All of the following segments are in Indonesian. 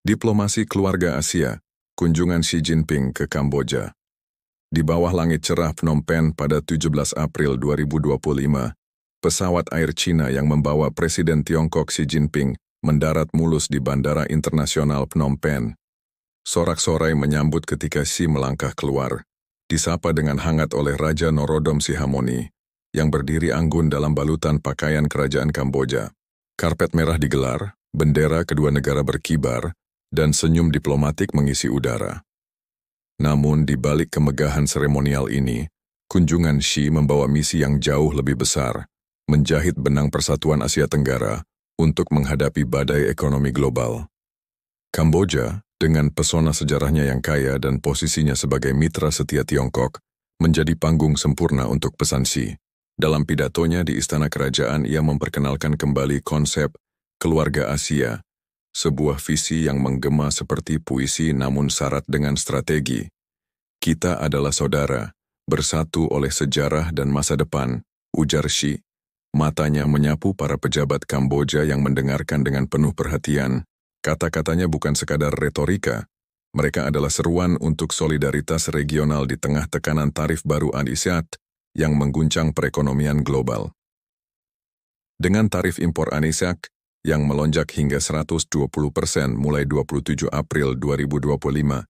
Diplomasi keluarga Asia, kunjungan Xi Jinping ke Kamboja. Di bawah langit cerah Phnom Penh pada 17 April 2025, pesawat Air China yang membawa Presiden Tiongkok Xi Jinping mendarat mulus di Bandara Internasional Phnom Penh. Sorak-sorai menyambut ketika Xi melangkah keluar, disapa dengan hangat oleh Raja Norodom Sihamoni, yang berdiri anggun dalam balutan pakaian kerajaan Kamboja. Karpet merah digelar, bendera kedua negara berkibar, dan senyum diplomatik mengisi udara. Namun di balik kemegahan seremonial ini, kunjungan Xi membawa misi yang jauh lebih besar, menjahit benang persatuan Asia Tenggara untuk menghadapi badai ekonomi global. Kamboja, dengan pesona sejarahnya yang kaya dan posisinya sebagai mitra setia Tiongkok, menjadi panggung sempurna untuk pesan Xi. Dalam pidatonya di Istana Kerajaan, ia memperkenalkan kembali konsep keluarga Asia, sebuah visi yang menggema seperti puisi namun syarat dengan strategi. Kita adalah saudara, bersatu oleh sejarah dan masa depan, ujar Xi. Matanya menyapu para pejabat Kamboja yang mendengarkan dengan penuh perhatian. Kata-katanya bukan sekadar retorika, mereka adalah seruan untuk solidaritas regional di tengah tekanan tarif baru ASEAN yang mengguncang perekonomian global. Dengan tarif impor ASEAN yang melonjak hingga 120% mulai 27 April 2025,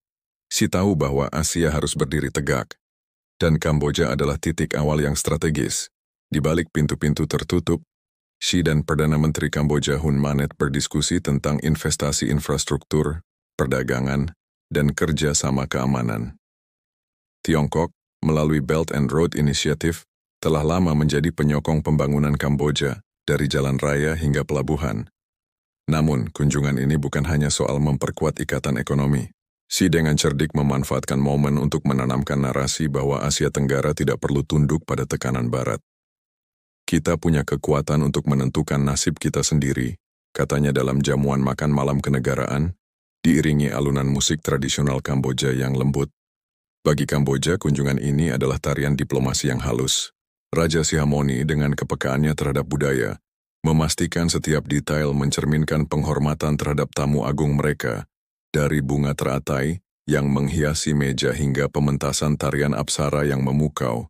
Xi tahu bahwa Asia harus berdiri tegak, dan Kamboja adalah titik awal yang strategis. Di balik pintu-pintu tertutup, Xi dan Perdana Menteri Kamboja Hun Manet berdiskusi tentang investasi infrastruktur, perdagangan, dan kerja sama keamanan. Tiongkok, melalui Belt and Road Initiative, telah lama menjadi penyokong pembangunan Kamboja, dari jalan raya hingga pelabuhan. Namun, kunjungan ini bukan hanya soal memperkuat ikatan ekonomi. Xi dengan cerdik memanfaatkan momen untuk menanamkan narasi bahwa Asia Tenggara tidak perlu tunduk pada tekanan Barat. Kita punya kekuatan untuk menentukan nasib kita sendiri, katanya dalam jamuan makan malam kenegaraan, diiringi alunan musik tradisional Kamboja yang lembut. Bagi Kamboja, kunjungan ini adalah tarian diplomasi yang halus. Raja Sihamoni dengan kepekaannya terhadap budaya, memastikan setiap detail mencerminkan penghormatan terhadap tamu agung mereka, dari bunga teratai yang menghiasi meja hingga pementasan tarian apsara yang memukau.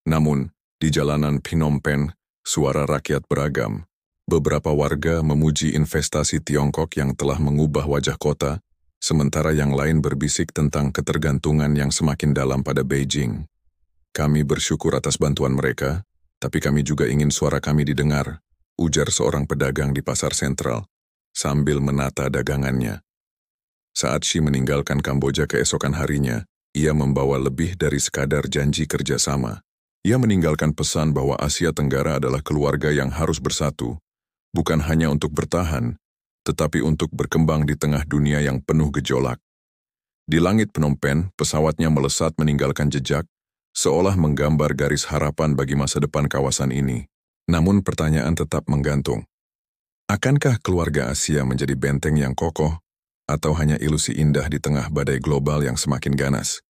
Namun, di jalanan Phnom Penh, suara rakyat beragam. Beberapa warga memuji investasi Tiongkok yang telah mengubah wajah kota, sementara yang lain berbisik tentang ketergantungan yang semakin dalam pada Beijing. Kami bersyukur atas bantuan mereka, tapi kami juga ingin suara kami didengar, ujar seorang pedagang di pasar sentral, sambil menata dagangannya. Saat Xi meninggalkan Kamboja keesokan harinya, ia membawa lebih dari sekadar janji kerjasama. Ia meninggalkan pesan bahwa Asia Tenggara adalah keluarga yang harus bersatu, bukan hanya untuk bertahan, tetapi untuk berkembang di tengah dunia yang penuh gejolak. Di langit Phnom Penh, pesawatnya melesat meninggalkan jejak, seolah menggambar garis harapan bagi masa depan kawasan ini. Namun pertanyaan tetap menggantung. Akankah keluarga Asia menjadi benteng yang kokoh, atau hanya ilusi indah di tengah badai global yang semakin ganas?